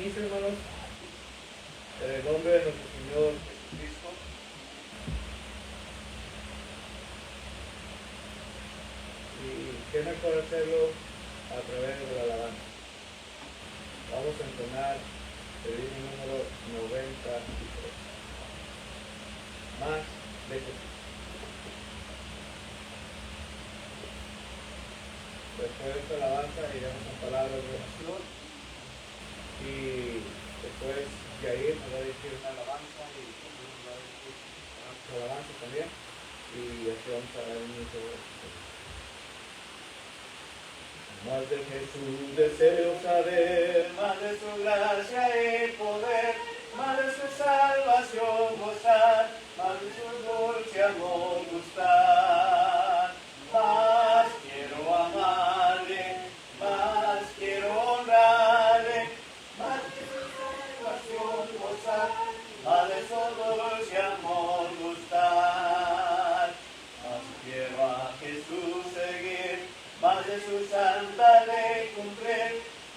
inicio, hermanos, en el nombre de nuestro Señor Jesucristo. Y qué mejor hacerlo a través de la alabanza. Vamos a entonar el himno número 93. Más de Jesús. Después de esta alabanza iremos a palabras de oración y después Yair nos va a decir una alabanza y nosotros nos va a decir una alabanza también y así vamos a dar inicio a esto. Más de Jesús deseo saber, más de su gracia y poder, más de su salvación gozar, más de su dulce amor gustar. Más quiero amarle, más quiero honrarle, más de su salvación gozar, más de su dulce amor gustar. Más quiero a Jesús seguir, más de su santa ley cumplir,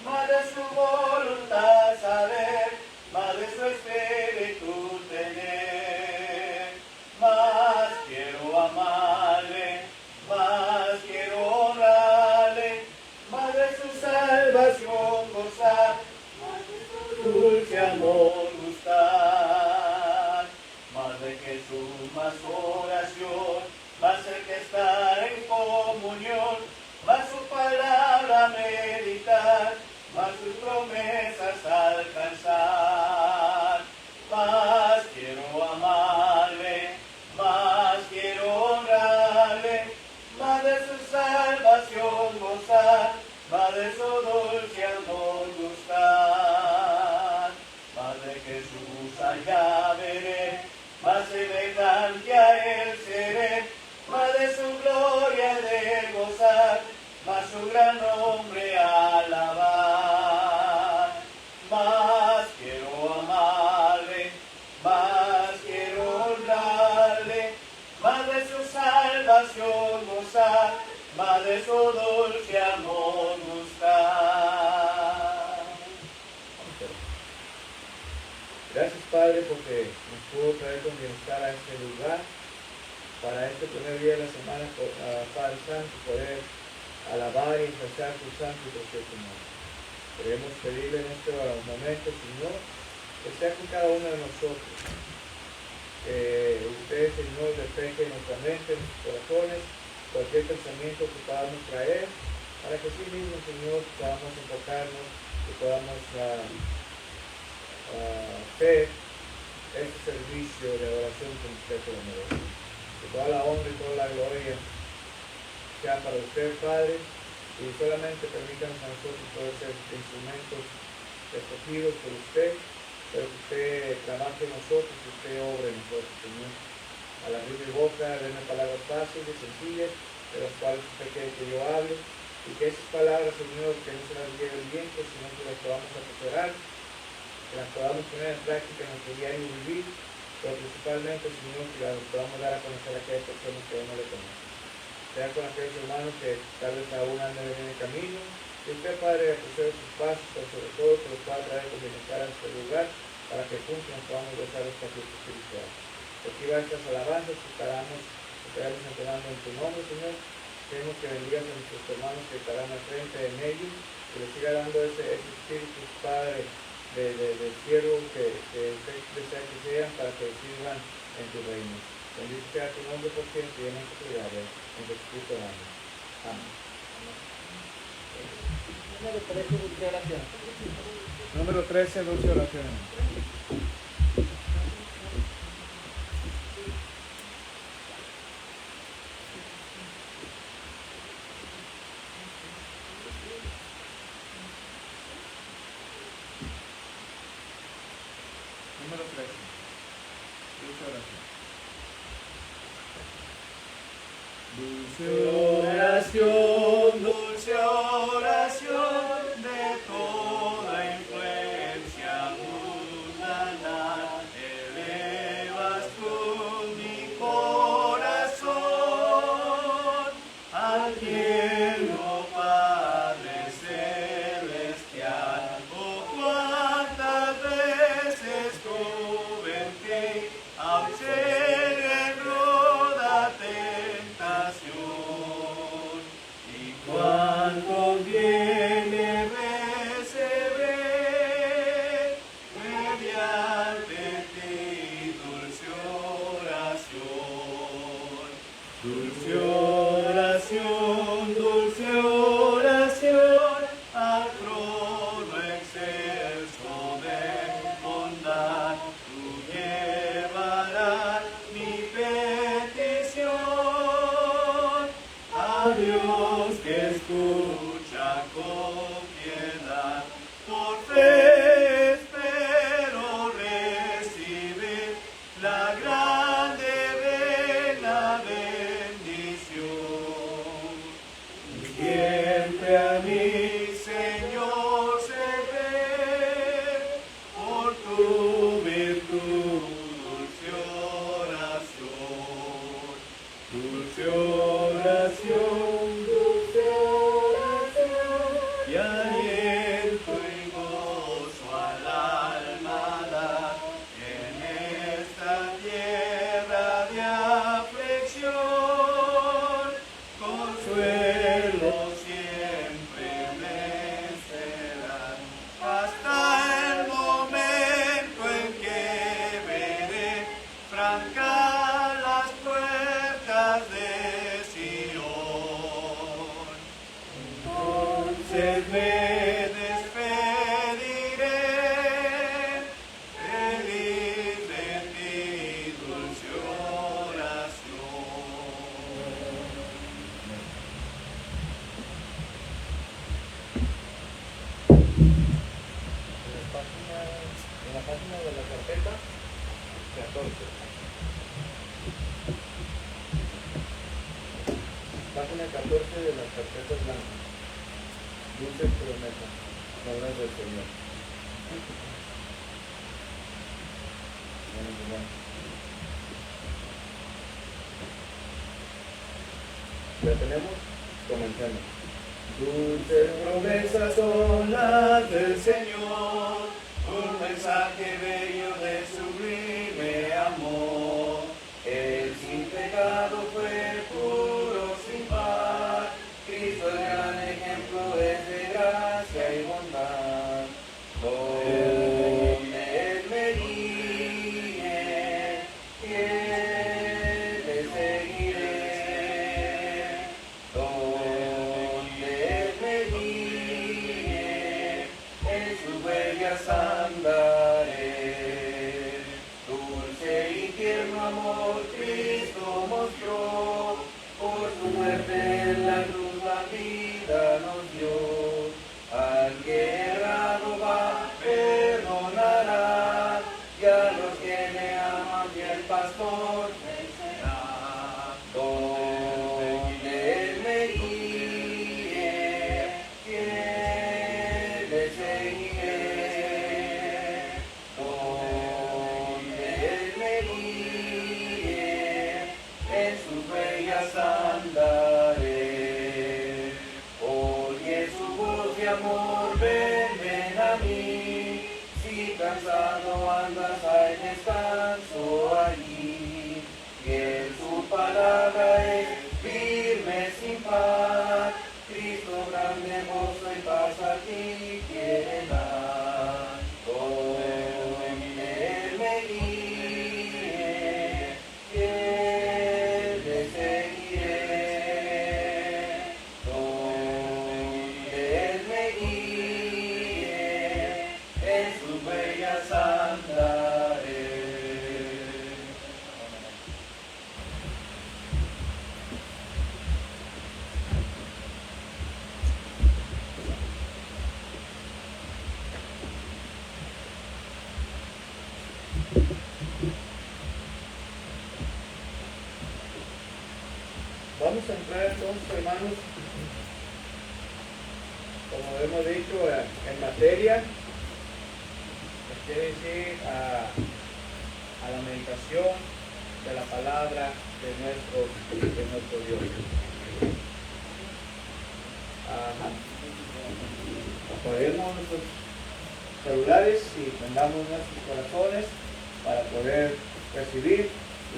más de su voluntad saber, más de su espíritu tener. Más quiero amarle, más quiero honrarle, más de su salvación gozar, más de su dulce amor gustar. Más de Jesús, más oración, más el que estar en comunión, más su palabra meditar, más sus promesas alcanzar. Más quiero amarle, más quiero honrarle, más de su salvación gozar, más de su dulce amor gustar. Más de Jesús allá veré, más semejante a él seré, más de su gloria de gozar, más su gran nombre alabar. Más quiero amarle, más quiero honrarle, más de su salvación gozar, más de su dulce amor gustar. Gracias, Padre, porque nos pudo traer con bienestar a este lugar, para este primer día de la semana, Padre Santo, poder alabar y exaltar tu santo y precioso nombre. Queremos pedirle en este momento, Señor, que sea con cada uno de nosotros, que usted, Señor, despeje en nuestra mente, en nuestros corazones, cualquier pensamiento que podamos traer, para que sí mismo, Señor, podamos enfocarnos y podamos hacer este servicio de adoración como usted se lo merece. Que toda la honra y toda la gloria sea para usted, Padre, y solamente permítanos a nosotros poder ser instrumentos escogidos por usted, pero que usted trabaje en nosotros, que usted obre en nosotros, Señor. A la mi boca, denme palabras fáciles, sencillas, de las cuales usted quiere que yo hable, y que esas palabras, Señor, que no se las lleve el viento, sino que las podamos atesorar, que las podamos poner en práctica en nuestro diario vivir, pero principalmente, Señor, que las podamos dar a conocer a aquellas personas que aún no le conocen. Sea con aquellos hermanos que tal vez aún anden en el camino, que usted, Padre, apresure sus pasos, pero sobre todo que los pueda traer con bienestar a este lugar, para que juntos nos podamos gozar de esta fiesta espiritual. Reciba estas alabanzas que estaremos entonando en tu nombre, Señor. Queremos que bendigas a nuestros hermanos que estarán al frente en ellos, que les siga dando ese espíritu, Padre, de siervo que usted desea que sean, para que sirvan en tu reino. Bendito sea tu nombre por siempre y en esta ciudad, en Jesucristo. Amén. Número 13, dulce oración. Número 13, dulce oración. Número 13, dulce oración. Dulce oración de toda influencia mundanal, elevas tú mi corazón al cielo, Padre celestial. Oh, cuánta Dulce oración, al trono excelso de bondad, tú llevarás mi petición a Dios que escucha con piedad. Por fe espero recibir la grande vena bendición. Siempre a mí, Señor, se ve por tu virtud, dulce oración, dulce oración, dulce oración, y aliento y gozo al alma dar en esta tierra de aflicción. Consuelo siempre me será hasta el momento en que veré francar las puertas de Sion. Entonces me despediré, feliz de ti, dulce oración. En la página de la carpeta 14. Página 14 de las carpetas blancas. Dulces promesas, palabras del Señor. Bueno. ¿Ya tenemos? Comencemos. Dulces promesas son las del Señor, un mensaje bello de sublime amor. Él sin pecado fue puro sin par, Cristo el gran ejemplo es de gracia y bondad. Donde Él me guíe, fiel le seguiré. Donde Él me guíe, en sus huellas andaré. Dulce y tierno amor Cristo mostró, por su muerte en la cruz la vida nos dio. Al que errado va, perdonará, y a los que le aman y el pastor vencerá. Donde Él me guíe, fiel le seguiré. Donde Él me guíe, en sus huellas andaré. Oye su voz de amor, ven a mí. Si cansado andas, hay descanso allí. Que su palabra es firme sin par. Cristo grande gozo y paz aquí quiere dar. Donde Él me guíe, fiel le seguiré. Donde Él me guíe, en sus huellas andaré. Vamos a entrar entonces, hermanos, como hemos dicho, en materia, quiere decir a la meditación de la palabra de nuestro Dios. Apaguemos nuestros celulares y tengamos nuestros corazones para poder recibir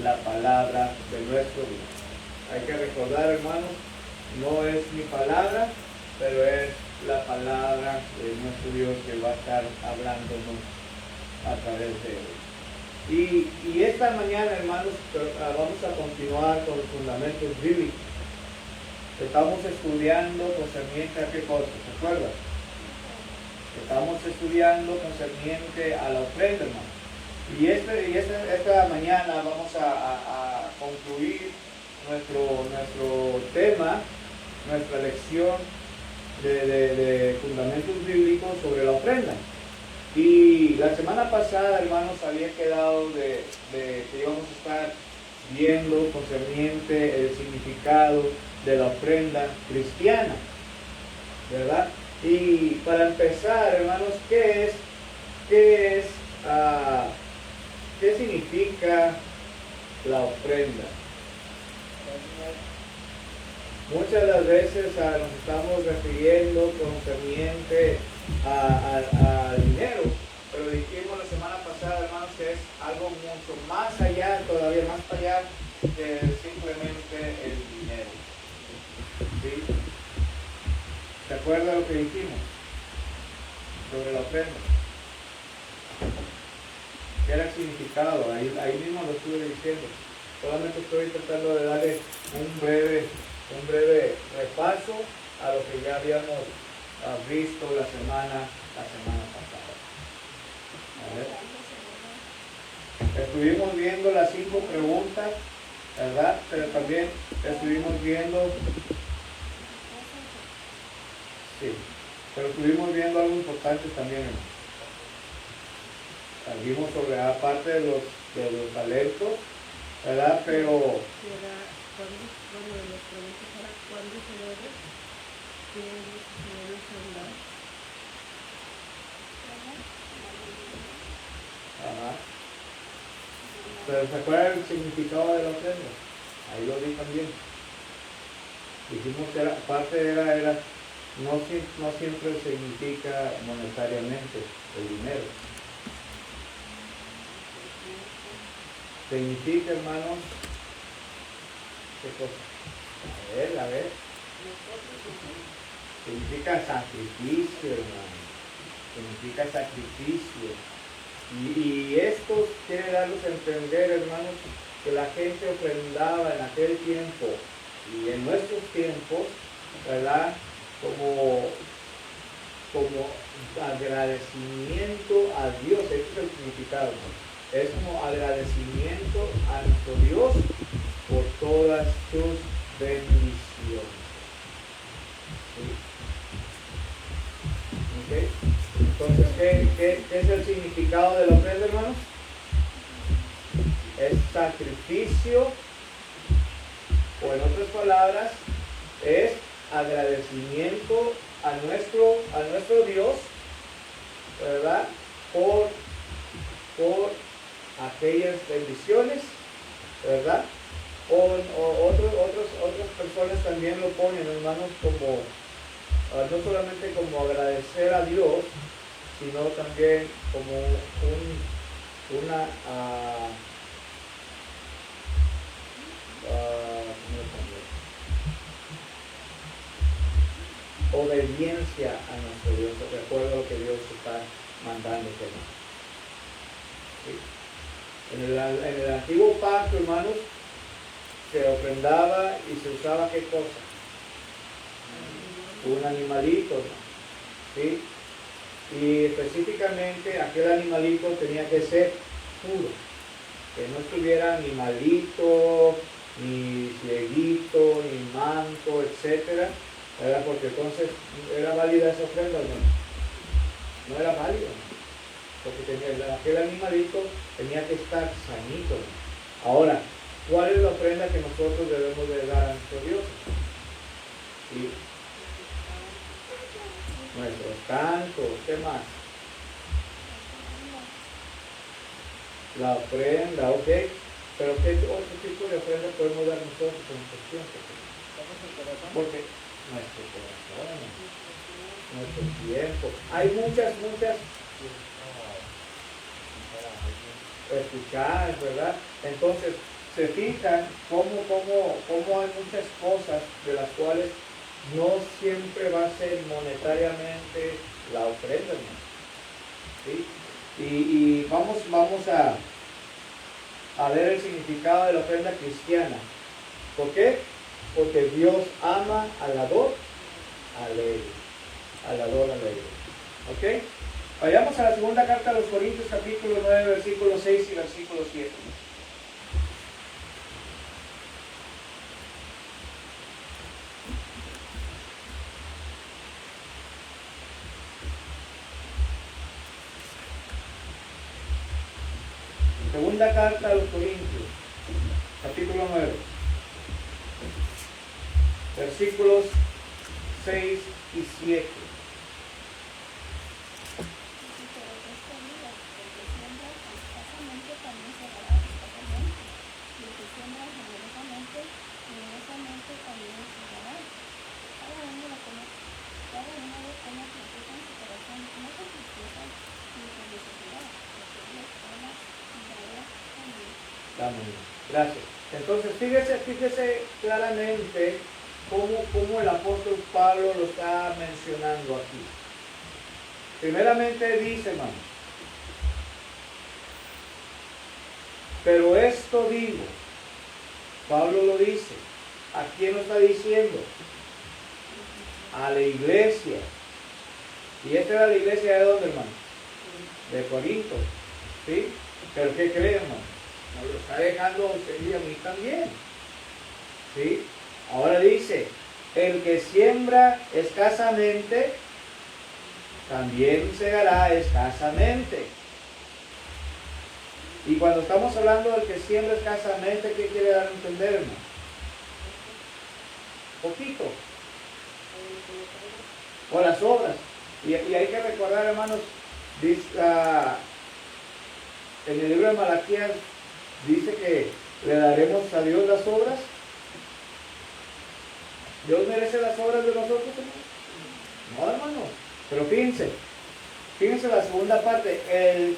la palabra de nuestro Dios. Hay que recordar, hermanos, no es mi palabra, pero es la palabra de nuestro Dios que va a estar hablándonos a través de él. Y esta mañana, hermanos, vamos a continuar con los fundamentos bíblicos. Estamos estudiando concerniente a qué cosa, ¿se acuerdan? Estamos estudiando concerniente a la ofrenda, hermano. Y esta mañana vamos a concluir nuestro tema, nuestra lección de fundamentos bíblicos sobre la ofrenda. Y la semana pasada, hermanos, había quedado de que íbamos a estar viendo concerniente el significado de la ofrenda cristiana, ¿verdad? Y para empezar, hermanos, ¿qué significa la ofrenda? Muchas de las veces nos estamos refiriendo concerniente al dinero, pero dijimos la semana pasada, hermanos, que es algo mucho más allá, todavía más para allá que simplemente el dinero. ¿Sí? ¿Se acuerda lo que dijimos sobre la ofrenda? ¿Qué era el significado? Ahí mismo lo estuve diciendo. Solamente estoy tratando de darle un breve repaso a lo que ya habíamos visto la semana pasada. A ver. Estuvimos viendo las 5 preguntas, ¿verdad? Pero también estuvimos viendo algo importante también, hermano. Vimos sobre, aparte de los talentos, ¿verdad? Pero ¿Cuándo se debe? ¿Qué es lo que se debe sembrar? Ajá. Pero ¿se acuerdan el significado de la ofrenda? Ahí lo vi también. Dijimos que no siempre significa monetariamente el dinero. Significa, hermanos, ¿qué cosa? A ver. Significa sacrificio, hermano. Significa sacrificio. Y esto quiere darnos a entender, hermanos, que la gente ofrendaba en aquel tiempo y en nuestros tiempos, ¿verdad? Como agradecimiento a Dios. Ese es el significado, hermano. Es como agradecimiento a nuestro Dios por todas sus bendiciones. ¿Sí? ¿Okay? Entonces, ¿qué es el significado de la ofrenda, hermanos? Es sacrificio, o en otras palabras, es agradecimiento a nuestro Dios, ¿verdad? Por aquellas bendiciones, ¿verdad? Otras personas también lo ponen, hermanos, como no solamente como agradecer a Dios, sino también como obediencia a nuestro Dios, de acuerdo a lo que Dios está mandando que no. ¿Sí? En el antiguo pacto, hermanos, se ofrendaba y se usaba ¿qué cosa? Un animalito, ¿sí? Y específicamente aquel animalito tenía que ser puro, que no estuviera ni malito, ni cieguito, ni manco, etcétera, ¿verdad? Porque entonces era válida esa ofrenda, no era válida, porque aquel animalito tenía que estar sanito. Ahora, ¿cuál es la ofrenda que nosotros debemos de dar a nuestro Dios? ¿Sí? Nuestros cantos, ¿qué más? La ofrenda, ok. Pero ¿qué otro tipo de ofrenda podemos dar nosotros en nuestros tiempos? Porque nuestro corazón, nuestro tiempo. Hay muchas escuchar, ¿verdad? Entonces, se fijan cómo hay muchas cosas de las cuales no siempre va a ser monetariamente la ofrenda, ¿no? ¿Sí? Y vamos a ver el significado de la ofrenda cristiana. ¿Por qué? Porque Dios ama al dador alegre. Al dador alegre. ¿Ok? Vayamos a la segunda carta a los Corintios, capítulo 9, versículo 6 y versículo 7. Segunda carta a los Corintios, capítulo 9, versículos 6 y 7. Gracias. Entonces, fíjese claramente cómo el apóstol Pablo lo está mencionando aquí. Primeramente dice, hermano, pero esto digo, Pablo lo dice, ¿a quién lo está diciendo? A la iglesia. ¿Y esta era la iglesia de dónde, hermano? De Corinto. ¿Sí? ¿Pero qué creen, hermano? Nos lo está dejando a usted y a mí también. ¿Sí? Ahora dice, el que siembra escasamente, también segará escasamente. Y cuando estamos hablando del que siembra escasamente, ¿qué quiere dar a entender, hermano? Poquito. O las obras. Y hay que recordar, hermanos, dice, en el libro de Malaquías, dice que le daremos a Dios las obras. ¿Dios merece las obras de nosotros, hermano? No, hermano. Pero fíjense la segunda parte. El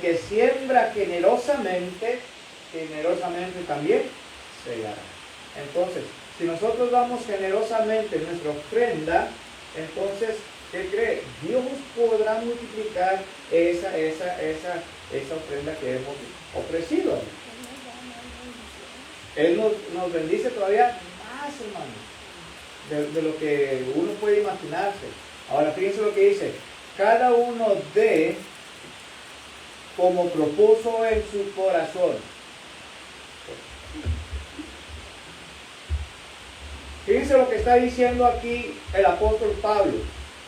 que siembra generosamente también segará. Entonces, si nosotros damos generosamente nuestra ofrenda, entonces, ¿qué cree? Dios podrá multiplicar esa ofrenda que hemos ofrecido. Él nos bendice todavía más, hermanos, de lo que uno puede imaginarse. Ahora fíjense lo que dice: cada uno dé como propuso en su corazón. Fíjense lo que está diciendo aquí el apóstol Pablo.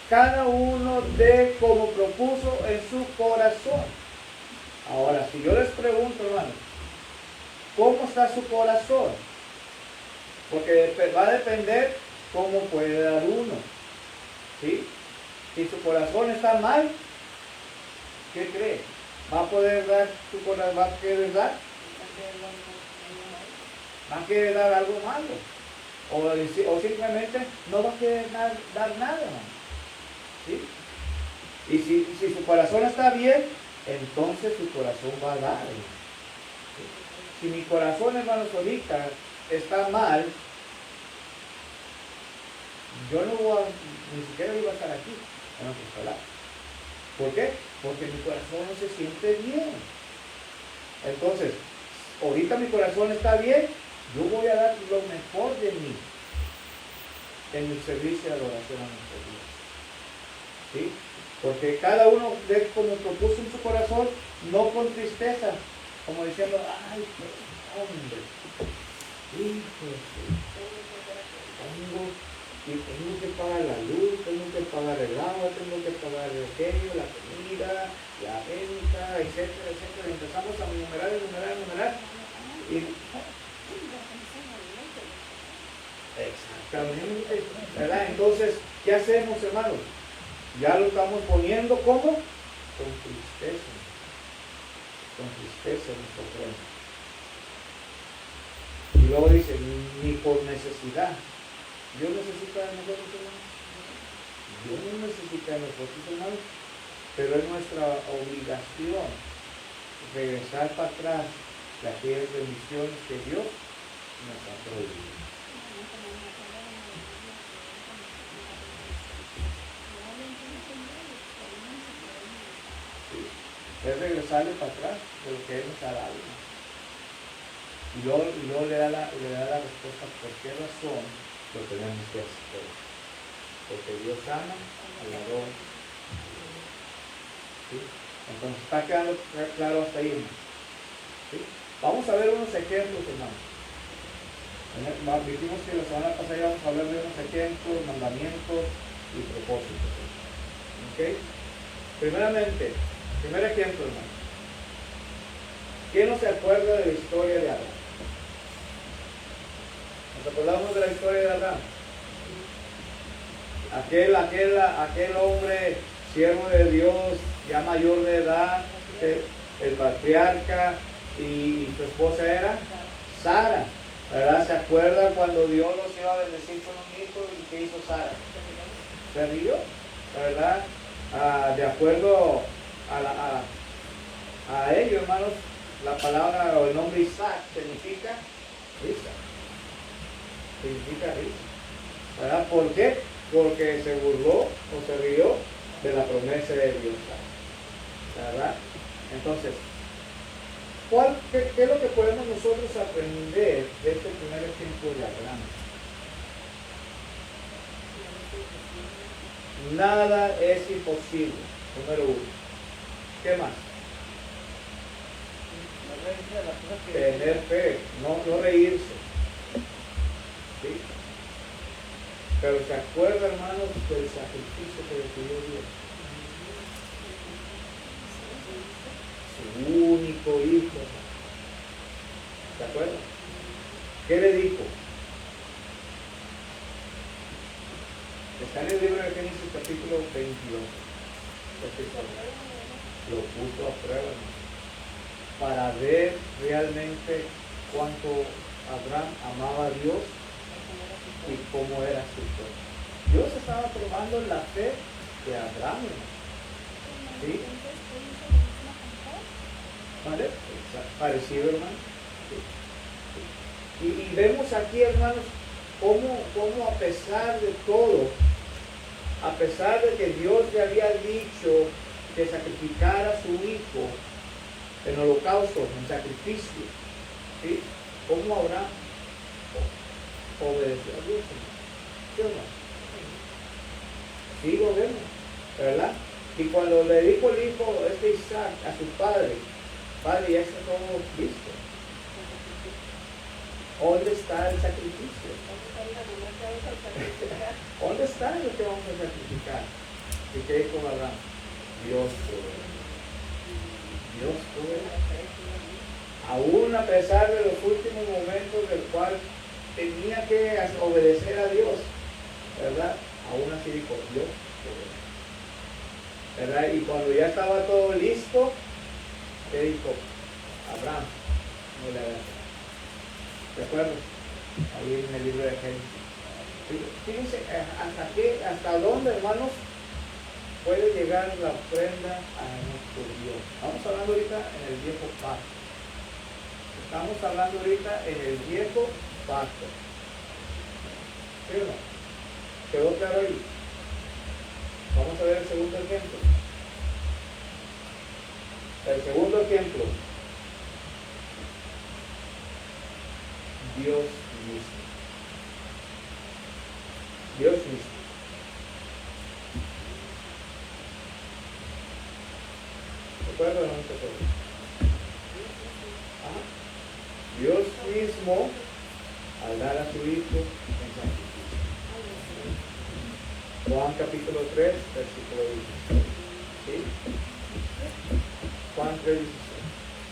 Cada uno dé como propuso en su corazón. Ahora, si yo les pregunto, hermano, ¿cómo está su corazón? Porque va a depender cómo puede dar uno. ¿Sí? Si su corazón está mal, ¿qué cree? ¿Va a poder dar su corazón? ¿Va a querer dar? ¿Va a querer dar algo malo? O simplemente no va a querer dar nada, hermano. ¿Sí? Y si su corazón está bien, entonces su corazón va a dar. ¿Sí? Si mi corazón, hermanos, ahorita está mal, yo no voy ni siquiera iba a estar aquí en otras palabras. ¿Por qué? Porque mi corazón no se siente bien. Entonces, ahorita mi corazón está bien, yo voy a dar lo mejor de mí en el servicio de adoración a nuestro Dios. ¿Sí? Porque cada uno de como propuso en su corazón, no con tristeza, como diciendo, ay, qué hombre, hijo, tengo que pagar la luz, tengo que pagar el agua, tengo que pagar el aquello, la comida, la renta, etcétera, etcétera. Y empezamos a enumerar. Exactamente, ¿verdad? Entonces, ¿qué hacemos, hermanos? Ya lo estamos poniendo como con tristeza nuestro ofrenda. Y luego dice, ni por necesidad. Dios necesita de nosotros, hermanos. Dios no necesita de nosotros, hermanos, pero es nuestra obligación regresar para atrás de aquellas bendiciones que Dios nos ha prohibido. es regresarle para atrás de lo que Él nos ha dado. Y luego le da la respuesta por qué razón lo tenemos que hacer. Porque Dios ama al ladrón. ¿Sí? Entonces, ¿está quedando claro hasta ahí, hermano? ¿Sí? Vamos a ver unos ejemplos, hermanos. Dijimos que la semana pasada íbamos a hablar de unos ejemplos, mandamientos y propósitos. ¿Ok? Primeramente, primer ejemplo, hermano. ¿Quién no se acuerda de la historia de Adán? ¿Nos acordamos de la historia de Adán? Aquel hombre, siervo de Dios, ya mayor de edad, el patriarca, y su esposa era Sara, ¿verdad? ¿Se acuerdan cuando Dios los iba a bendecir con un hijo y qué hizo Sara? Se rió, ¿verdad? De acuerdo a ello, hermanos, la palabra o el nombre Isaac significa risa. Significa risa. ¿Verdad? ¿Por qué? Porque se burló o se rió de la promesa de Dios. ¿Verdad? Entonces, ¿qué es lo que podemos nosotros aprender de este primer ejemplo de Abraham? Nada es imposible, número uno. ¿Qué más? Tener fe, no reírse. ¿Sí? Pero se acuerda, hermanos, del sacrificio que recibió Dios. Su único hijo. ¿Se acuerdan? ¿Qué le dijo? Está en el libro de Génesis capítulo 22. Lo puso a prueba, hermano, para ver realmente cuánto Abraham amaba a Dios y cómo era su fe. Dios estaba probando la fe de Abraham. ¿Sí? ¿Vale? Parecido, hermano. ¿Sí? Y vemos aquí, hermanos, cómo a pesar de todo, a pesar de que Dios le había dicho que sacrificara a su hijo en holocausto, en sacrificio, ¿sí? ¿Cómo Abraham obedeció a Dios? ¿Sí o no? Sí, lo vemos, ¿verdad? Y cuando le dijo el hijo, Isaac, a su padre, ya está todo listo. ¿Dónde está el sacrificio? ¿Dónde está lo que vamos a sacrificar? ¿Y qué dijo Abraham? Dios soberano. Dios soberano. Aún a pesar de los últimos momentos del cual tenía que obedecer a Dios, ¿verdad? Aún así dijo Dios soberano. ¿Verdad? Y cuando ya estaba todo listo, ¿qué dijo? Abraham, no le hagas. ¿De acuerdo? Ahí en el libro de Génesis. Fíjense hasta dónde, hermanos, puede llegar la ofrenda a nuestro Dios. Estamos hablando ahorita en el viejo pacto. Estamos hablando ahorita en el viejo pacto. ¿Sí o no? ¿Quedó claro ahí? Vamos a ver el segundo ejemplo. El segundo ejemplo. Dios mismo. Dios mismo. ¿Recuerdan o no se acuerdan? Dios mismo, al dar a su hijo en sacrificio. Juan capítulo 3, versículo 16. ¿Sí? Juan 3, 16.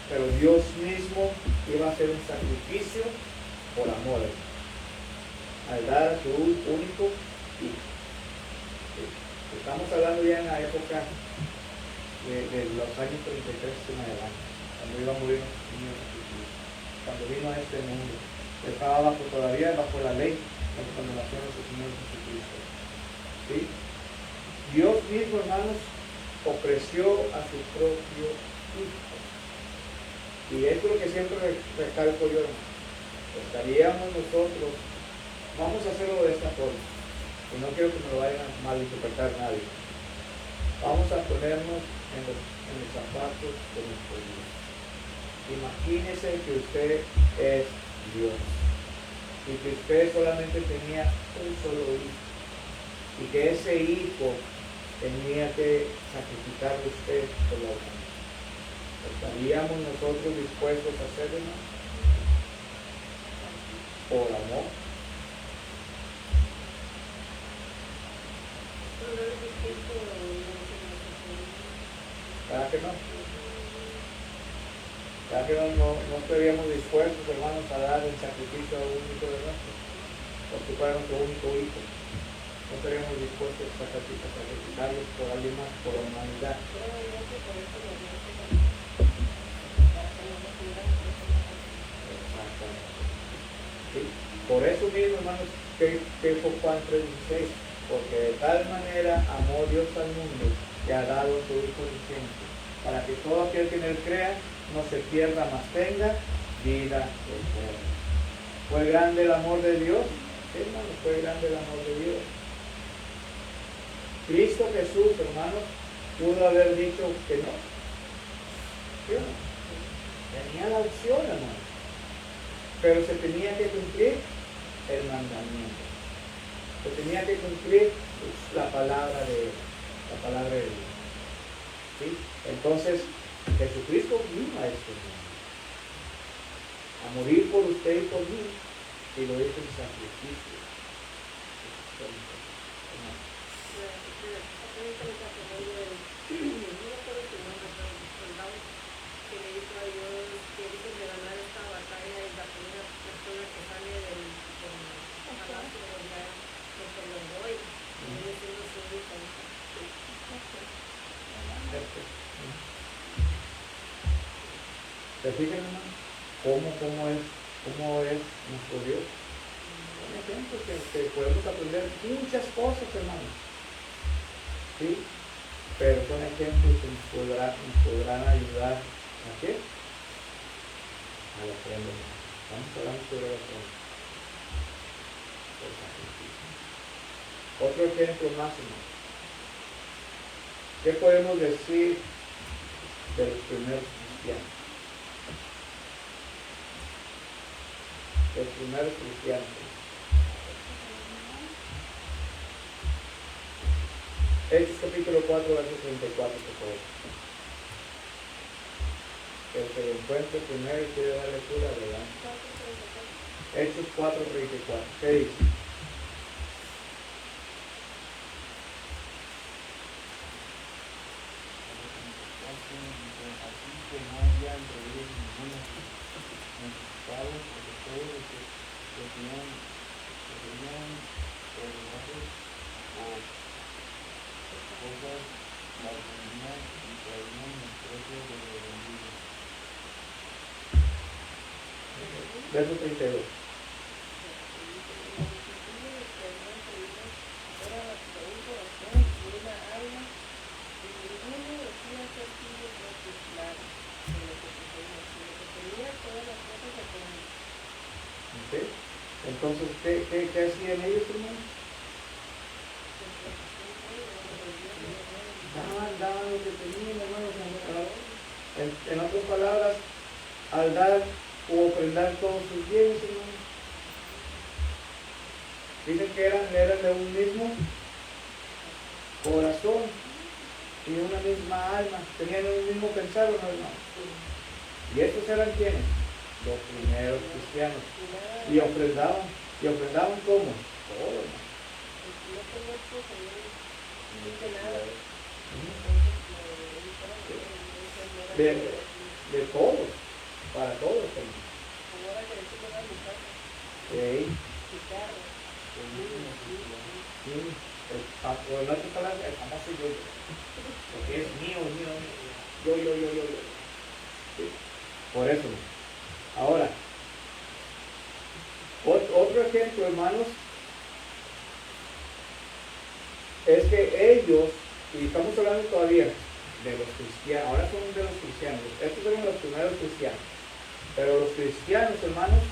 Pero Dios mismo iba a hacer un sacrificio por amor, al dar a su único hijo. ¿Sí? Estamos hablando ya en la época de los años 33 en adelante, cuando iba a morir nuestro Señor Jesucristo, cuando vino a este mundo. Estaba todavía bajo la ley, cuando nació nuestro Señor Jesucristo. ¿Sí? Dios mismo, hermanos, ofreció a su propio hijo. Y esto es lo que siempre recalco yo, hermano. Estaríamos nosotros, vamos a hacerlo de esta forma, y no quiero que me lo vayan a malinterpretar nadie. Vamos a ponernos en los zapatos de nuestro Dios. Imagínese que usted es Dios y que usted solamente tenía un solo hijo y que ese hijo tenía que sacrificar a usted por la humanidad. ¿Estaríamos nosotros dispuestos a hacerlo? Por amor. ¿Verdad que no? ¿Verdad que no estaríamos dispuestos, hermanos, a dar el sacrificio único de nosotros? Porque fuera nuestro único hijo. No estaríamos dispuestos a sacrificarlos por alguien más, por la humanidad. ¿Sí? Por eso mismo, hermanos, que fue Juan 3:16, porque de tal manera amó Dios al mundo que ha dado a su Hijo unigénito, para que todo aquel que en él crea no se pierda, mas tenga vida eterna. ¿Fue grande el amor de Dios? Sí, hermanos, fue grande el amor de Dios. Cristo Jesús, hermanos, pudo haber dicho que no. ¿Sí o no? Tenía la opción, hermanos, pero se tenía que cumplir el mandamiento. Se tenía que cumplir la palabra de Dios. ¿Sí? Entonces, Jesucristo vino a este mundo a morir por usted y por mí, y lo hizo en sacrificio. ¿Se fijan, hermano? ¿Cómo es nuestro Dios? Un ejemplo que podemos aprender muchas cosas, hermanos. ¿Sí? Pero son ejemplos que nos podrán ayudar ¿a qué? A la ofrenda. Vamos hablando sobre la ofrenda. El sacrificio. Otro ejemplo más, hermano. ¿Qué podemos decir de los primeros cristianos? Los primeros cristianos. Hechos capítulo 4, verso 34, por favor. El que lo encuentre primero y quiere dar lectura, adelante. Hechos 4, 34. ¿Qué dice? Así que no había entre ellos ninguno necesitado, porque todos los que tenían perdonados o cosas las vendían y traían el precio de lo vendido. Verso 32. ¿Sí? Entonces, ¿qué hacían ellos, hermanos? Daban lo que tenían, hermanos. En otras palabras, al dar o ofrendar todos sus bienes, hermanos. Dicen que eran de un mismo corazón y una misma alma. Tenían un mismo pensar, ¿no, hermanos? ¿Y estos eran quiénes? Los primeros cristianos. Y ofrendaban ¿cómo? Todo, hermano. De todos, para todos, hermano. Sí. En otras palabras, el famoso yo. Lo que es mío. Yo. ¿Sí? Por eso. Ahora, otro ejemplo, hermanos, es que ellos, y estamos hablando todavía de los cristianos, ahora son de los cristianos, estos eran los primeros cristianos, pero los cristianos, hermanos,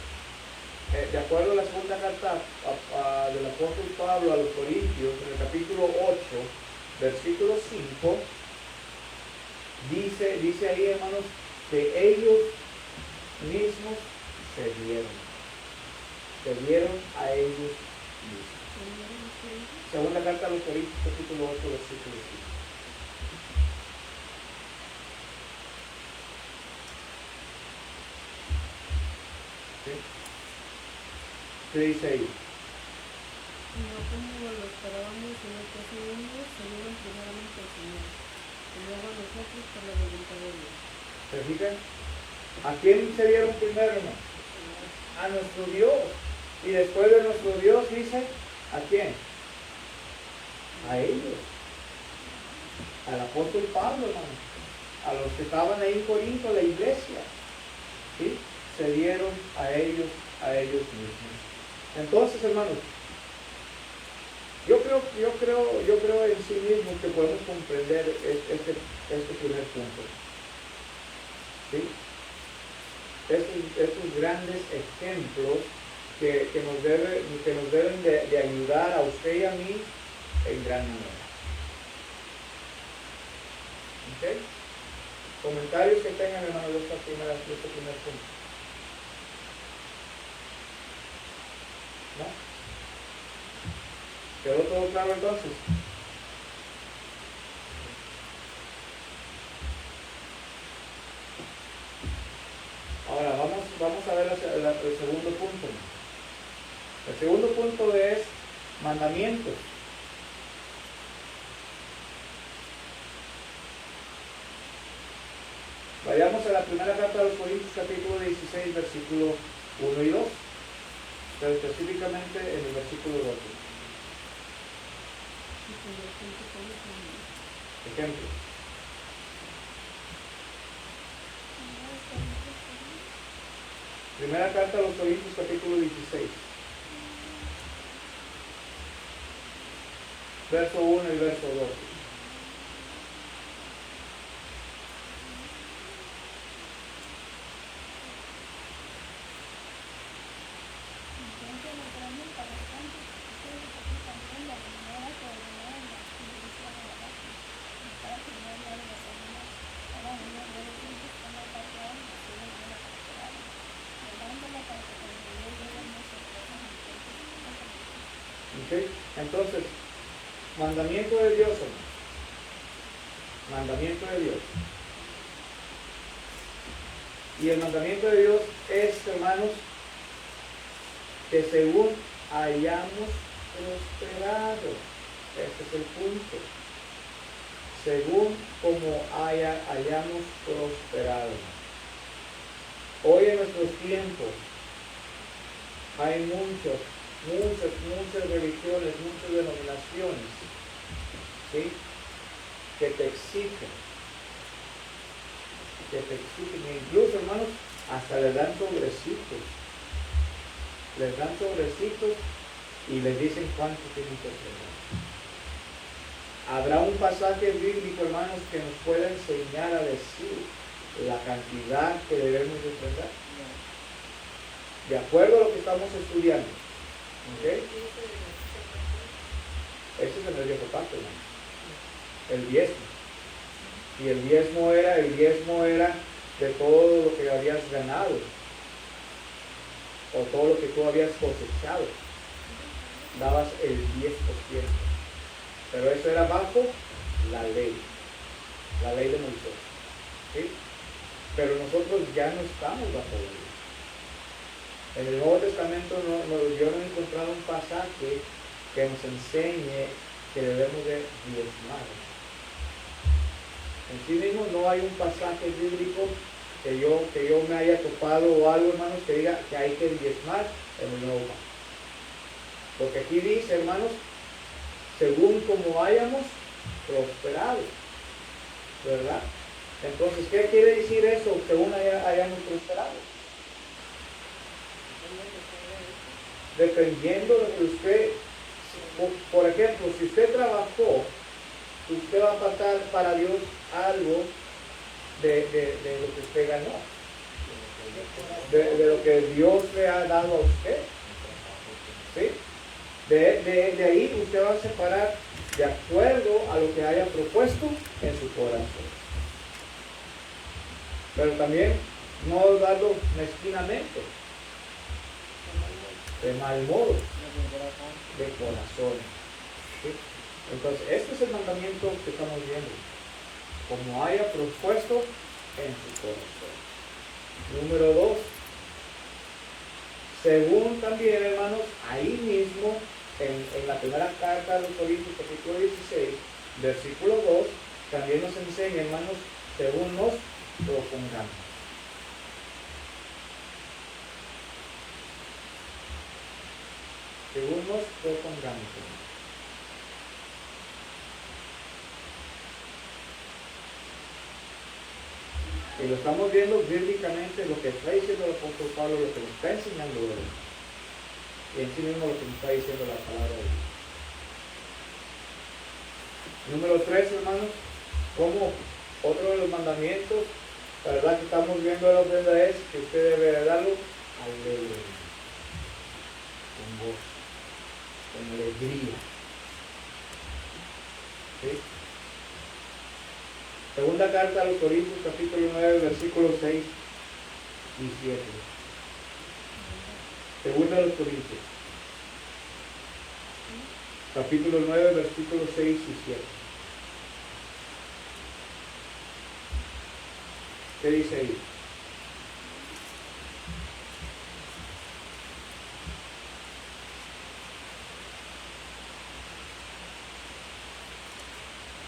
de acuerdo a la segunda carta del apóstol Pablo a los Corintios, en el capítulo 8, versículo 5, Dice ahí, hermanos, que ellos mismos se dieron a ellos mismos. Segunda carta a los Corintios, capítulo 8, versículo 5. ¿Sí? ¿Qué dice ahí? No como lo esperábamos, sino que así mismo se dieron primeramente al Señor, y luego a nosotros por la voluntad de Dios. ¿Se fijan? ¿A quién se dieron primero, hermano? A nuestro Dios. Y después de nuestro Dios dice, ¿a quién? A ellos. Al apóstol Pablo, hermano. A los que estaban ahí en Corinto, la iglesia. ¿Sí? Se dieron a ellos mismos. Entonces, hermanos, yo creo en sí mismo que podemos comprender este primer punto. ¿Sí? Estos grandes ejemplos que nos deben de ayudar a usted y a mí en gran manera. ¿Ok? Comentarios que tengan, hermano, de este primer punto. ¿No? ¿Quedó todo claro entonces? Ahora vamos a ver el segundo punto. El segundo punto es mandamientos. Vayamos a la primera carta de los Corintios, capítulo 16, versículo 1 y 2, pero específicamente en el versículo 12. Ejemplo. Primera carta a los Corintios, capítulo 16, verso 1 y verso 2. ¿Okay? Entonces, mandamiento de Dios, hermano. Mandamiento de Dios. Y el mandamiento de Dios es, hermanos, que según hayamos prosperado, este es el punto, según como hayamos prosperado. Hoy en nuestros tiempos hay muchas religiones, muchas denominaciones, ¿sí? que te exigen, incluso, hermanos, hasta les dan sobrecitos y les dicen cuánto tienen que ofrendar. Habrá un pasaje bíblico, hermanos, que nos pueda enseñar a decir la cantidad que debemos de ofrendar, de acuerdo a lo que estamos estudiando. ¿Okay? Ese es el viejo pacto, hermano. El diezmo. Y el diezmo era de todo lo que habías ganado, o todo lo que tú habías cosechado. Dabas el 10%. Pero eso era bajo la ley de Moisés. ¿Sí? Pero nosotros ya no estamos bajo la ley. En el Nuevo Testamento yo no he encontrado un pasaje que nos enseñe que debemos de diezmar. En sí mismo no hay un pasaje bíblico que yo me haya topado o algo, hermanos, que diga que hay que diezmar en el Nuevo Pacto. Porque aquí dice, hermanos, según como hayamos prosperado, ¿verdad? Entonces, ¿qué quiere decir eso? Según hayamos prosperado. Dependiendo de lo que usted, por ejemplo, si usted trabajó, usted va a pasar para Dios algo de lo que usted ganó, de lo que Dios le ha dado a usted. ¿Sí? De ahí usted va a separar de acuerdo a lo que haya propuesto en su corazón. Pero también no darlo mezquinamente, de mal modo, de corazón. ¿Sí? Entonces, este es el mandamiento que estamos viendo. Como haya propuesto en su corazón. Número 2. Según también, hermanos, ahí mismo, en la primera carta a los Corintios, capítulo 16, versículo 2, también nos enseña, hermanos, según nos propongamos. Según nos propongamos, hermanos. Y lo estamos viendo bíblicamente, lo que está diciendo el apóstol Pablo, lo que nos está enseñando él. Y en sí mismo lo que nos está diciendo la palabra de Dios. Número 3, hermanos, como otro de los mandamientos, la verdad que estamos viendo la ofrenda es que usted debe darlo alegremente, con gozo, con alegría. ¿Sí? Segunda carta a los Corintios, capítulo 9, versículos 6 y 7. Segunda a los Corintios, capítulo 9, versículos 6 y 7. ¿Qué dice ahí?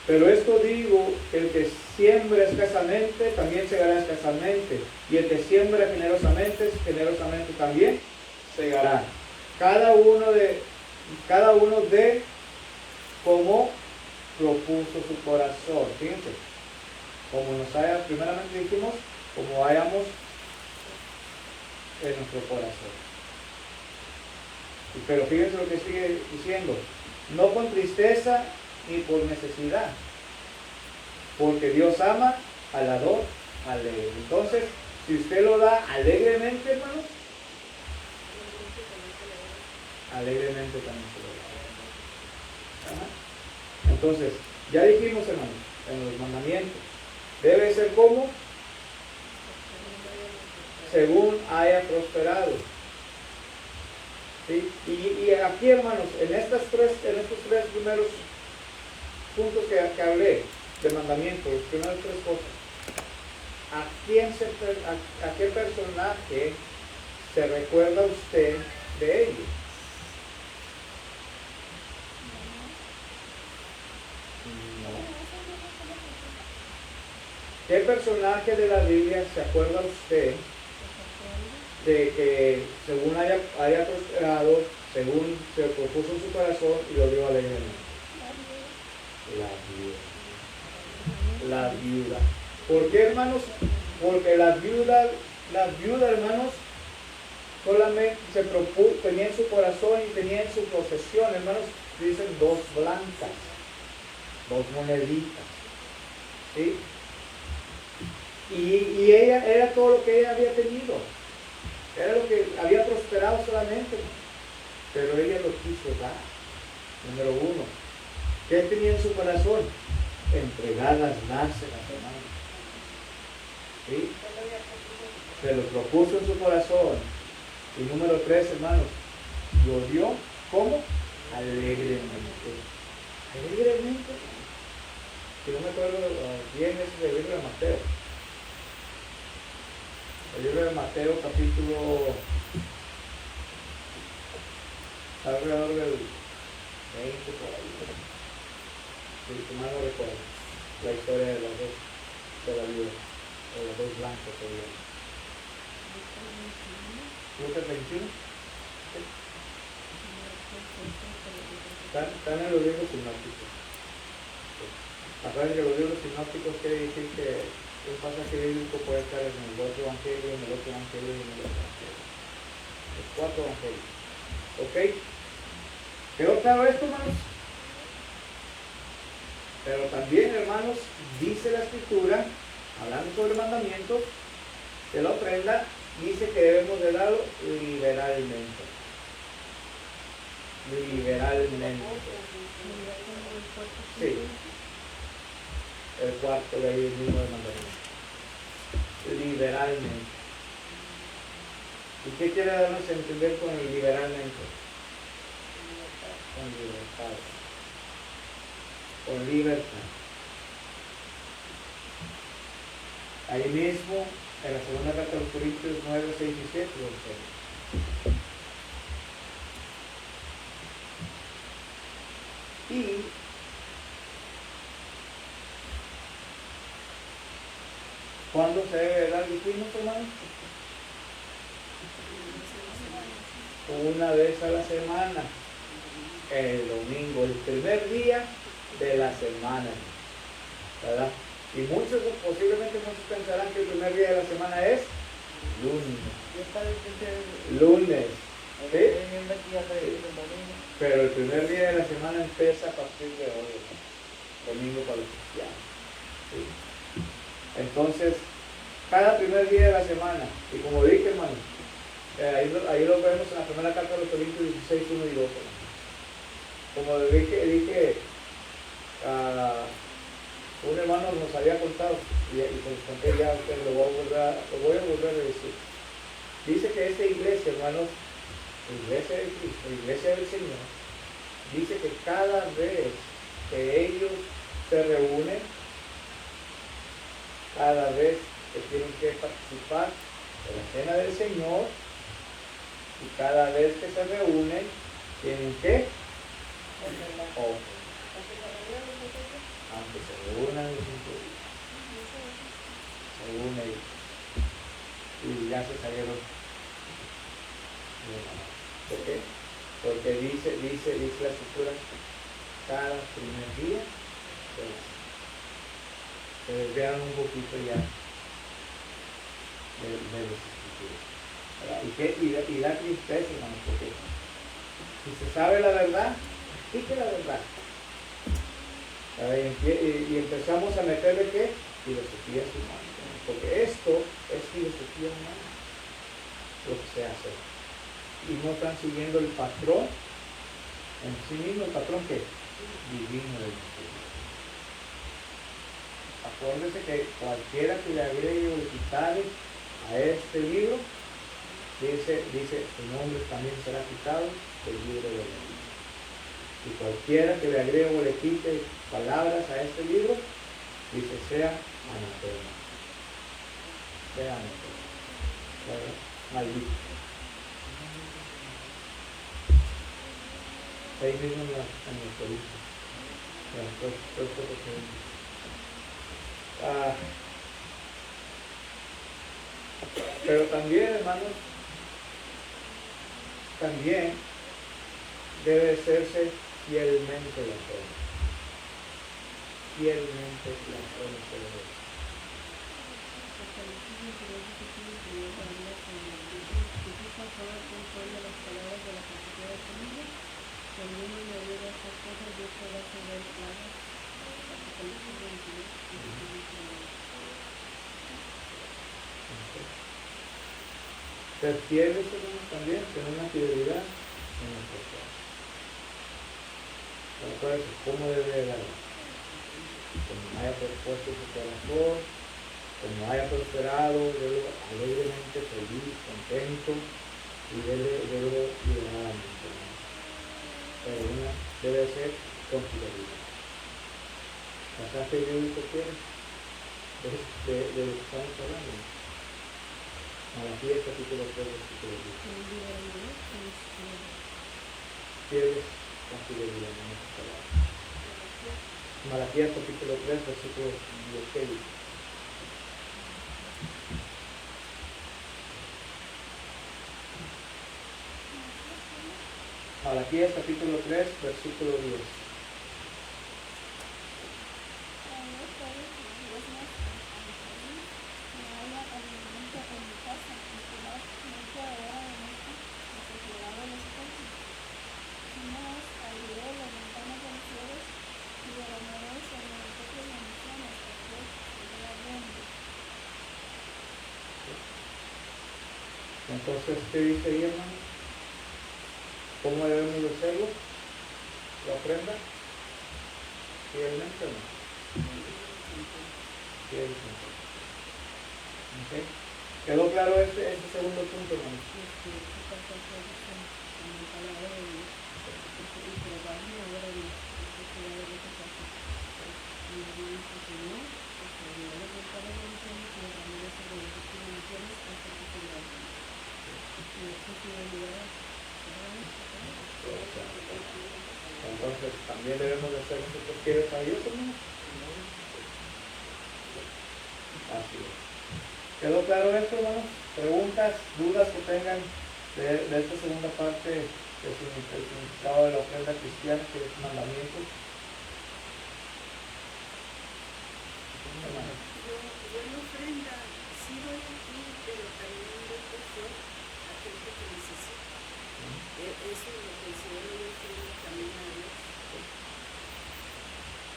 Pero esto digo, el que siembra escasamente, también segará escasamente. Y el que siembra generosamente, generosamente también segará. Cada uno de como propuso su corazón. Fíjense, como nos haya, primeramente dijimos, como hayamos en nuestro corazón. Pero fíjense lo que sigue diciendo. No con tristeza ni por necesidad, porque Dios ama al dador alegre. Entonces, si usted lo da alegremente, hermanos, alegremente también se lo da. Ajá. Entonces, ya dijimos, hermanos, en los mandamientos, debe ser como según haya prosperado. ¿Sí? Y aquí, hermanos, en estos tres primeros puntos que hablé de mandamientos, las primeras 3 cosas, ¿a qué personaje se recuerda usted de ellos? No. ¿Qué personaje de la Biblia se acuerda usted de que según haya prosperado, según se propuso en su corazón y lo dio alegremente? La viuda. ¿Por qué, hermanos? Porque la viuda, hermanos, solamente tenía en su corazón y tenía en su posesión, hermanos, dicen 2 blancas, 2 moneditas. ¿Sí? Y ella era todo lo que ella había tenido. Era lo que había prosperado solamente. Pero ella lo quiso dar. Número 1. ¿Qué tenía en su corazón? Entregar las dárselas, hermanos. ¿Sí? Se lo propuso en su corazón. Y número 3, hermanos, lo dio como alegremente. Alegremente. Si no me acuerdo bien, es el libro de Mateo. El libro de Mateo, capítulo alrededor del 20 por ahí. Si mal no recuerdo, la historia de las 2 de la viuda, o los 2 blancos. Lucas 21. ¿Sí? Están en los libros sinópticos. Acuérdense que los libros sinópticos quiere decir que un pasaje bíblico puede estar en el otro evangelio, en el otro evangelio y en el otro evangelio. Los 4 evangelios. ¿Ok? ¿Quedó claro esto, hermanos? Pero también, hermanos, dice la Escritura, hablando sobre mandamientos, de la ofrenda, dice que debemos de darlo liberalmente. Liberalmente. Sí. El cuarto de ahí mismo de mandamiento. liberalmente. ¿Y qué quiere darnos a entender con el liberalmente? Con libertad. Con libertad. Ahí mismo, en la segunda carta de los Corintios 9, 6 y 7, lo observa. Y ¿cuándo se debe dar dijimos, hermano? Una vez a la semana, el domingo, el primer día de la semana, ¿verdad? Y muchos, posiblemente muchos pensarán que el primer día de la semana es lunes. Lunes, ¿sí? Pero el primer día de la semana empieza a partir de hoy, domingo para los cristianos, ¿sí? Entonces, cada primer día de la semana, y como dije, hermano, ahí lo vemos en la primera carta de los Corintios 16, 1 y 2. Como dije un hermano nos había contado, y se los conté ya, lo voy a volver a decir. Dice que esta iglesia, hermanos, iglesia de Cristo, iglesia del Señor, dice que cada vez que ellos se reúnen, cada vez que tienen que participar de la cena del Señor, y cada vez que se reúnen, tienen que aunque se reúnan los 5 días, se reúnen y ya se salieron. ¿Por qué? Porque dice la escritura, cada primer día se desviaron un poquito ya de las escrituras. Y da tristeza, hermano, porque si se sabe la verdad, explique la verdad. Y empezamos a meterle ¿qué? Filosofías humanas, porque esto es filosofía humana, lo que se hace. Y no están siguiendo el patrón en sí mismo, el patrón que divino del Espíritu. Acuérdese que cualquiera que le agregue o le quitare a este libro, dice su nombre también será quitado del libro de la vida. Y cualquiera que le agregue o le quite palabras a este libro, dice sea anatema. Sea anatema. Maldito. Ahí mismo en el Corinto. Pero también, hermanos, también debe hacerse fielmente la prueba. Fielmente la prueba. Ser fieles, hermanos, también, tener una fidelidad en nuestro corazón. ¿Cómo debe dar? Como haya propuesto su corazón, como haya prosperado, debe alegremente, feliz, contento, y debe liberadamente. Pero una debe ser con fidelidad. ¿Pasaste bíblico quieres? De lo que estamos hablando. Malaquías capítulo 3, versículo 10. Fieles con fidelidad en esta palabra. Malaquías capítulo 3, versículo 16. Malaquías capítulo 3, versículo 10. Entonces, ¿qué dice ahí, hermano? ¿Cómo debemos de hacerlo? ¿Lo aprenda? Fielmente o no. Fielmente. ¿Ok? ¿Quedó claro este segundo punto, hermano? Entonces también debemos de hacer eso porque eres a Dios, hermano. Así es. ¿Quedó claro esto, hermano? ¿Preguntas, dudas que tengan de esta segunda parte del significado de la ofrenda cristiana, que es mandamiento? Hermano. Yo en ofrenda sí doy aquí, pero también doy por fe a gente que necesita. Eso lo considero yo ofrenda también a Dios.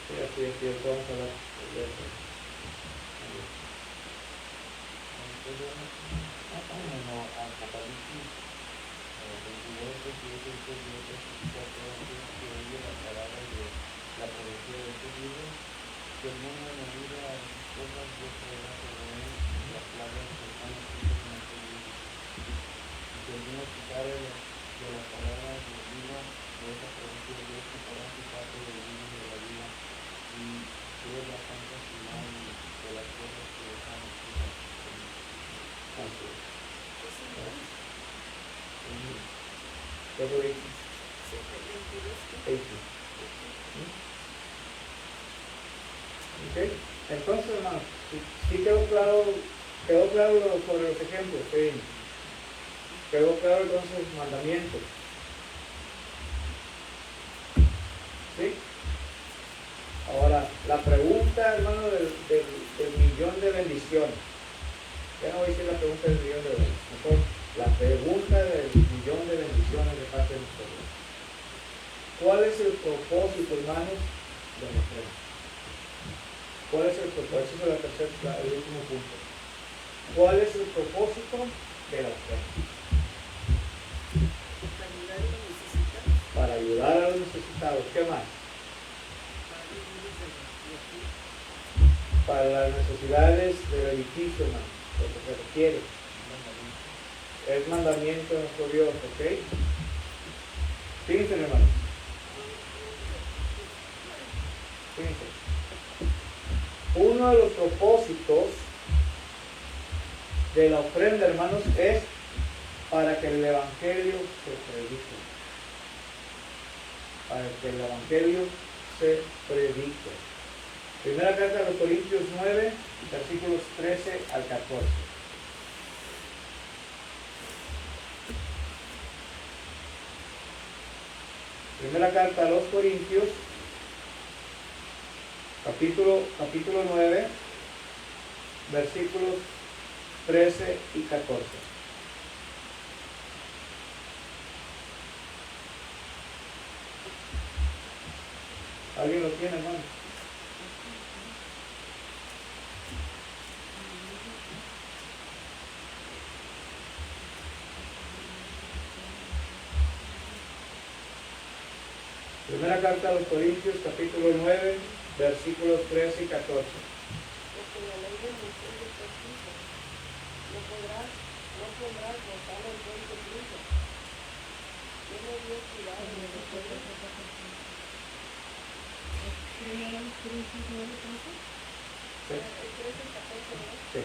Sí, así es, sí, vamos a hablar de eso. Apocalipsis 22, 28, 28, especifica todo aquel que oye las palabras de la profecía de este libro, que el mundo enemigo a sus cosas Dios traerá sobre él las plagas que están escritas en este libro. Y que el niño quitare de las palabras del libro de esa profecía de Dios quitará su parte del libro de la vida y de la santa ciudad y de las cosas que están escritas en él. Así es. ¿Qué Todo bien. 22? ¿Ok? Entonces, hermano, sí quedó claro sobre los ejemplos, ¿sí? Quedó claro entonces los mandamientos. ¿Sí? Ahora, la pregunta, hermano, del millón de bendiciones. Ya no voy a decir la pregunta del millón de bendiciones, mejor la pregunta del millón de bendiciones de parte de nuestro Dios. ¿Cuál es el propósito, hermanos, de la ofrenda? ¿Cuál es el propósito? Ese es el último punto. ¿Cuál es el propósito de la ofrenda? Para ayudar a los necesitados. ¿Qué más? Para las necesidades del edificio, hermano, lo que se requiere. Es mandamiento de nuestro Dios, ¿ok? Fíjense, hermano. Fíjense. Uno de los propósitos de la ofrenda, hermanos, es para que el Evangelio se predique. Para que el Evangelio se predique. Primera carta a los Corintios 9, versículos 13 al 14. Primera carta a los Corintios, capítulo 9, versículos 13 y 14. ¿Alguien lo tiene, hermano? Primera carta a los Corintios, capítulo 9, versículos 13 y 14. Porque la ley de Moisés está escrita, no podrás gozar el buen de Cristo. Yo no dio cuidado de los pueblos. ¿Primera Corintios 9, 13? Sí. El 13 y 14, ¿no? Sí.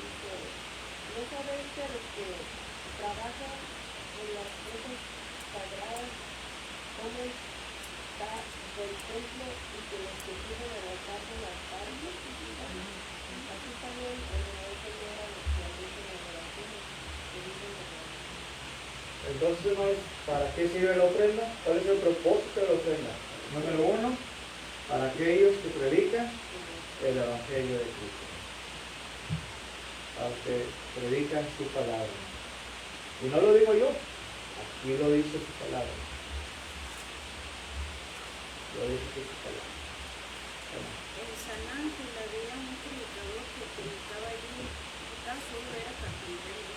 Dice, ¿no sabéis que los que trabajan en las cosas sagradas comen del templo y que los que sirven a la casa las carnes? Así también el Señor a los que hacen las oraciones que viven de la. Entonces, hermanos, ¿para qué sirve la ofrenda? ¿Cuál es el propósito de la ofrenda? Número 1, para aquellos que predican el Evangelio de Cristo. Para los que predican su palabra. Y no lo digo yo, aquí lo dice su palabra. Lo dice su palabra. En San Ángel había un predicador que predicaba allí, solo era carpintero,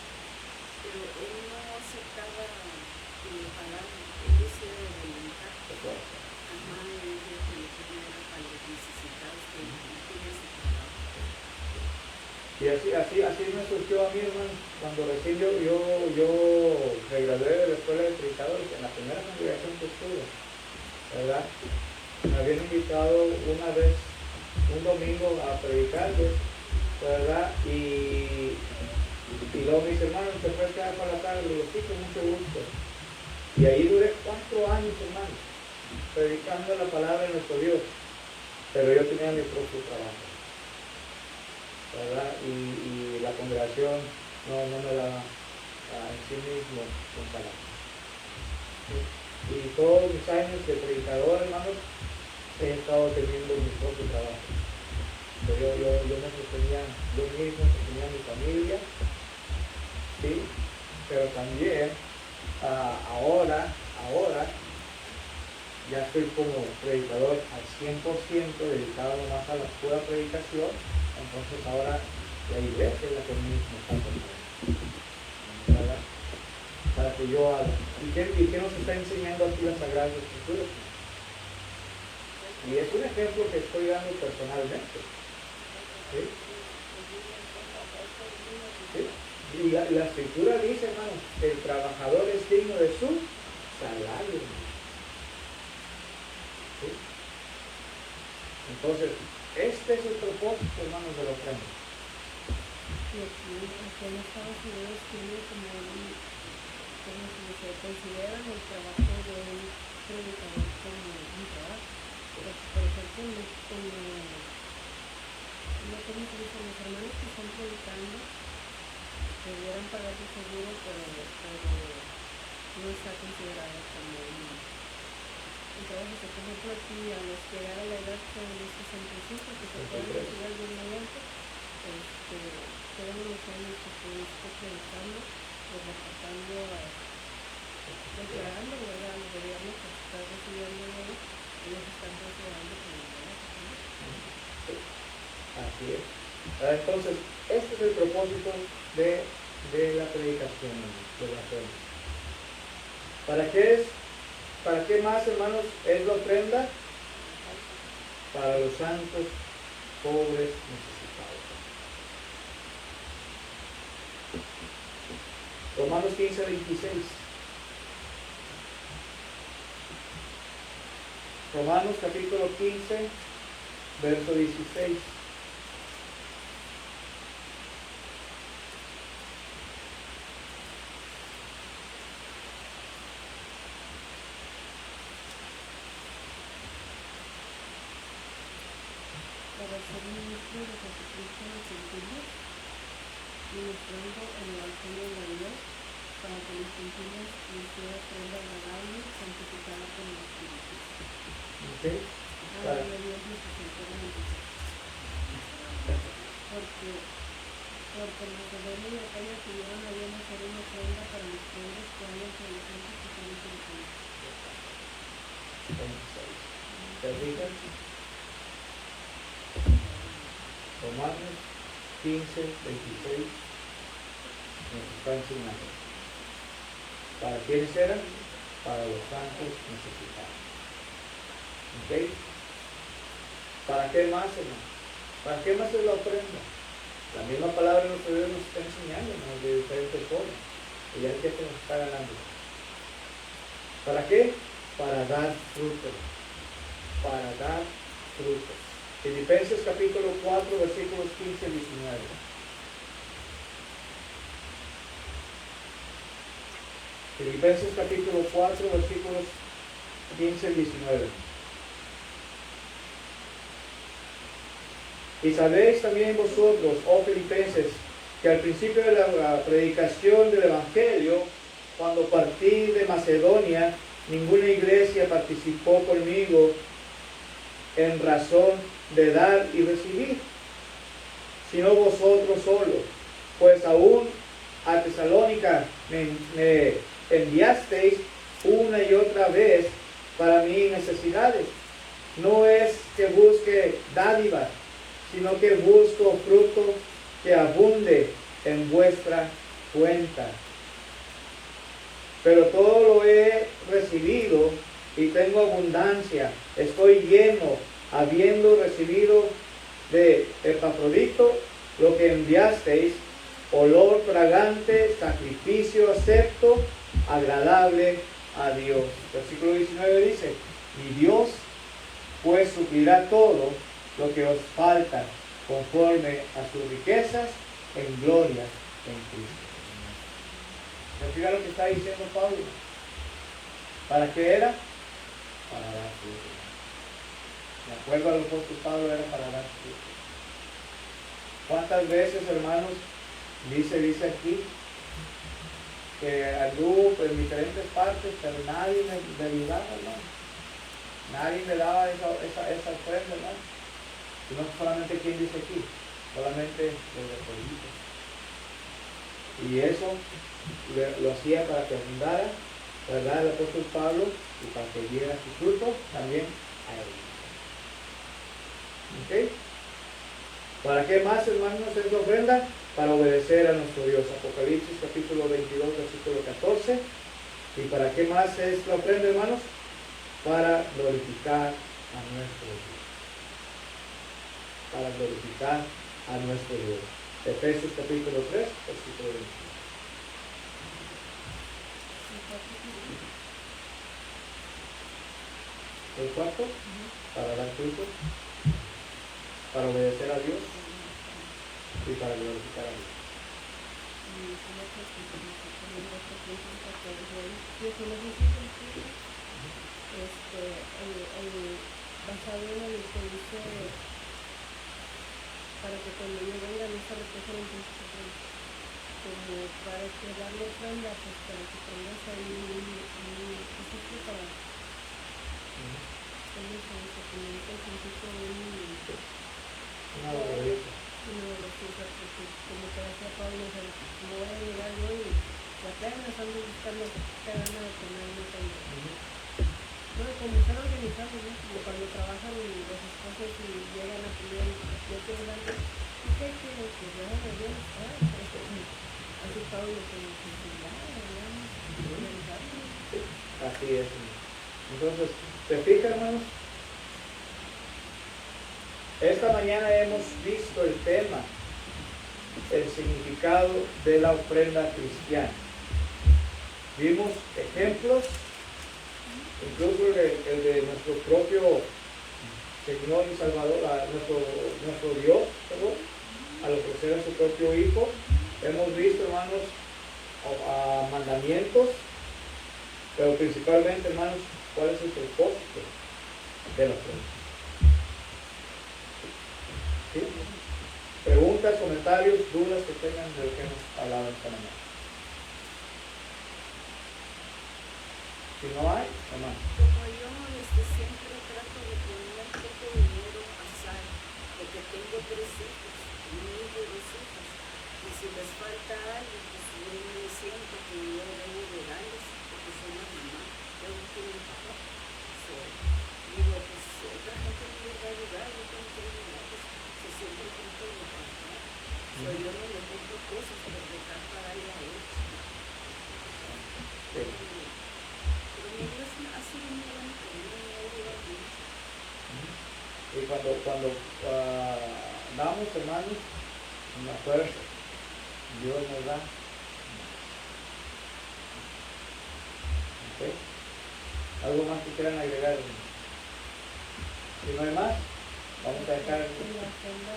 pero él no aceptaba que le pagaran, él decía de voluntad. Ajá, él decía que lo que era para los necesitados, que no quería su trabajo. Y así me surgió a mí, hermano, cuando recién yo me gradué de la escuela de predicadores, en la primera congregación que estuve, ¿verdad? Me habían invitado una vez, un domingo, a predicarles, ¿verdad? Y luego mis hermanos se fue a quedar para la tarde, le digo, sí, con mucho gusto. Y ahí duré 4 años, hermano, predicando la palabra de nuestro Dios, pero yo tenía mi propio trabajo, ¿verdad? Y la congregación no me daba en sí mismo un salario. ¿Sí? Y todos mis años de predicador, hermanos, he estado teniendo mi propio trabajo. Pero yo me sostenía, yo mismo sostenía a mi familia, ¿sí? Pero también ahora ya estoy como predicador al 100% dedicado más a la pura predicación. Entonces ahora la iglesia es la que mismo está conmigo, ¿verdad? Para que yo haga. ¿Y qué nos está enseñando aquí las Sagradas Escrituras? Y es un ejemplo que estoy dando personalmente. ¿Sí? ¿Sí? Y la Escritura dice, hermanos, que el trabajador es digno de su salario. ¿Sí? Entonces, este es el propósito, hermanos, de la ofrenda. Y aquí en Estados Unidos tiene como se consideran el trabajo de un predicador como un trabajo. Porque, por ejemplo, ¿cómo se dice? Los hermanos que están predicando debieran pagar su seguro, pero no está considerado como un trabajo. Por ejemplo, aquí a los que llegar a la edad de los 65, que se pueden retirar de inmediato, todos los años que estuviste predicando, pues reportando, declarando, ¿verdad?, al gobierno que está recibiendo dinero, ellos están considerando como un trabajo también. Sí, así es. Entonces, este es el propósito de la predicación, de la ofrenda. ¿Para qué más, hermanos, es la ofrenda? Para los santos, pobres, necesitados. Romanos 15:26. Romanos capítulo 15, verso 16. Para ser ministro de Jesucristo en los gentiles, ministrando el evangelio de Dios, para que los gentiles les sea ofrenda agradable, santificada por el Espíritu. ¿Okay? Gloria a Dios necesariamente. Porque Macedonia y Acaya pidieron a Dios hacer una ofrenda para los pobres que hayan creyentes que son inteligentes. 26. ¿Te fijas? Romanos 15:26 nos está enseñando. ¿Para quiénes eran? Para los santos necesitados. ¿Ok? ¿Para qué más, hermano? ¿Para qué más es la ofrenda? La misma palabra de nuestro Dios nos está enseñando, ¿no?, de diferentes formas. Y ya el tiempo nos está ganando. ¿Para qué? Para dar fruto. Para dar fruto. Filipenses capítulo 4, versículos 15 y 19. Filipenses capítulo 4, versículos 15 y 19. Y sabéis también vosotros, oh filipenses, que al principio de la predicación del Evangelio, cuando partí de Macedonia, ninguna iglesia participó conmigo en razón de dar y recibir, sino vosotros solos, pues aún a Tesalónica me enviasteis una y otra vez para mis necesidades. No es que busque dádivas, sino que busco fruto que abunde en vuestra cuenta. Pero todo lo he recibido y tengo abundancia, estoy lleno, habiendo recibido de Epafrodito lo que enviasteis, olor fragante, sacrificio acepto, agradable a Dios. Versículo 19 dice, y Dios pues suplirá todo lo que os falta conforme a sus riquezas en gloria en Cristo. ¿Se fija lo que está diciendo Pablo? ¿Para qué era? Para dar fruto. De acuerdo a lo que Pablo era para dar fruto. ¿Cuántas veces, hermanos, dice aquí que anduvo en diferentes partes, pero nadie me ayudaba, hermano? Nadie me daba esa ofrenda, hermano. Sino solamente, ¿quién dice aquí? Solamente los de Corinto. Y eso lo hacía para que abundara, ¿verdad? El apóstol Pablo, y para que diera su fruto también a él. ¿Ok? ¿Para qué más, hermanos, es la ofrenda? Para obedecer a nuestro Dios. Apocalipsis capítulo 22, versículo 14. ¿Y para qué más es la ofrenda, hermanos? Para glorificar a nuestro Dios. Para glorificar a nuestro Dios. Efesios capítulo 3, versículo 21. El cuarto, para dar fruto, para obedecer a Dios y para glorificar a Dios. Basado en el que dice para que cuando yo venga no se recojan en principio, como para que darle ofrenda, pues para que pongas ahí un sitio para Una adoración. porque como te decía Pablo, no voy a llegar yo y apenas ando buscando qué gana de comer, no tengo. Bueno, como están organizados, ¿no? Como cuando trabajan los esposos y llegan a pedir, yo quiero darle, ¿y qué quieren? Que yo haga bien, así Pablo como que Así es. Entonces, ¿se fijan, hermanos? Esta mañana hemos visto el tema, el significado de la ofrenda cristiana. Vimos ejemplos, incluso el de nuestro propio Señor y Salvador, a nuestro Dios, ¿verdad? Al ofrecer a su propio Hijo. Hemos visto, hermanos, a mandamientos, pero principalmente, hermanos, ¿cuál es el propósito de la ofrenda? ¿Sí? Preguntas, comentarios, dudas que tengan de lo que hemos hablado esta mañana. Si no hay, hermano. Como yo siempre trato de poner poco dinero a sal, porque tengo 3 hijos, un hijo y 2 hijas, y si les falta algo, pues yo me siento que yo debo de darles, porque soy la mamá, yo no tengo un papá. Digo, pues otra gente me va a ayudar, yo tengo que ayudarles, se siempre tengo que ayudar. Yo no le compro cosas por dejar para darle a ellos. Sí. Y cuando damos, hermanos, una fuerza, Dios nos da. ¿Okay? ¿Algo más que quieran agregar? Si no hay más, vamos a dejar. la ofrenda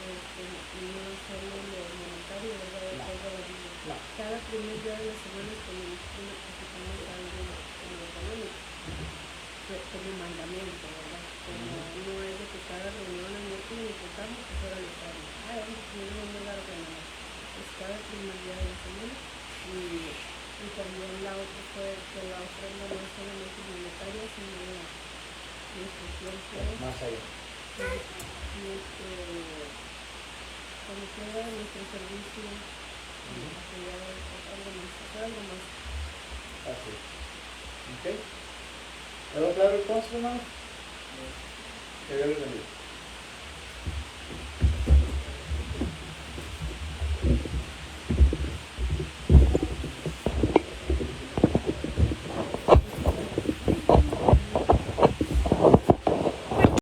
no hacerlo monetario, ¿verdad? No. Cada primer día de la semana es como necesitamos algo económico, como mandamiento, ¿verdad? Como no es de que cada reunión al miércoles le contamos que fuera los años. Vamos a dar ofrenda. Es cada primer día de la semana y también la otra fue que la ofrenda no es solamente monetaria, sino nuestro tiempo, Más allá. como queda nuestro servicio, algo más. Así. ¿Ok? ¿Quedó claro entonces, hermano? Que Dios les bendiga.